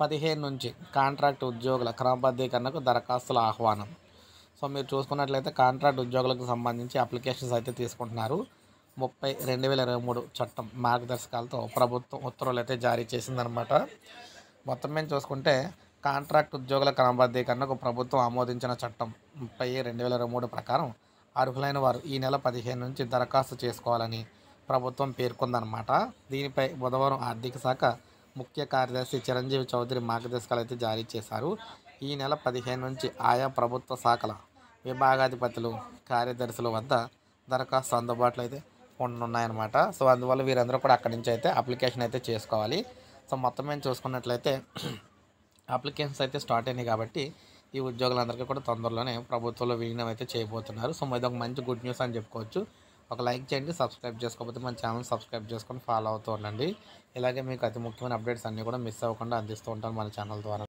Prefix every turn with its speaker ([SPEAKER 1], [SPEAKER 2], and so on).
[SPEAKER 1] 15 నుంచి కాంట్రాక్ట్ ఉద్యోగుల క్రమబద్ధీకరణకు దరఖాస్తుల ఆహ్వానం. సో మీరు చూసుకున్నట్లయితే కాంట్రాక్ట్ ఉద్యోగులకు సంబంధించి అప్లికేషన్స్ అయితే తీసుకుంటున్నారు. 30/2023 చట్టం మార్గదర్శకాలతో ప్రభుత్వం ఉత్తర్వులు అయితే జారీ చేసిందనమాట. మొత్తం మీద చూసుకుంటే కాంట్రాక్ట్ ఉద్యోగుల క్రమబద్ధీకరణకు ప్రభుత్వం ఆమోదించిన చట్టం 30/2023 ప్రకారం అర్హులైన వారు ఈ నెల 15 నుంచి దరఖాస్తు చేసుకోవాలని ప్రభుత్వం పేర్కొందనమాట. దీనిపై బుధవారం ఆర్థిక శాఖ ముఖ్య కార్యదర్శి చిరంజీవి చౌదరి మార్గదర్శకాలు అయితే జారీ చేశారు. ఈ నెల 15 నుంచి ఆయా ప్రభుత్వ శాఖల విభాగాధిపతులు, కార్యదర్శుల వద్ద దరఖాస్తు అందుబాటులో అయితే ఉండనున్నాయన్నమాట. సో అందువల్ల వీరందరూ కూడా అక్కడి నుంచి అయితే అప్లికేషన్ అయితే చేసుకోవాలి. సో మొత్తం మేము చూసుకున్నట్లయితే అప్లికేషన్స్ అయితే స్టార్ట్ అయినాయి కాబట్టి ఈ ఉద్యోగులందరికీ కూడా తొందరలోనే ప్రభుత్వంలో విలీనం అయితే చేయబోతున్నారు. సో ఇది ఒక మంచి గుడ్ న్యూస్ అని చెప్పుకోవచ్చు. ఒక లైక్ చేయండి, సబ్స్క్రైబ్ చేసుకోకపోతే మన ఛానల్ సబ్స్క్రైబ్ చేసుకొని ఫాలో అవుతూ ఉండండి. ఇలాగే మీకు అతి ముఖ్యమైన అప్డేట్స్ అన్నీ కూడా మిస్ అవ్వకుండా అందిస్తూ ఉంటాను మన ఛానల్ ద్వారా.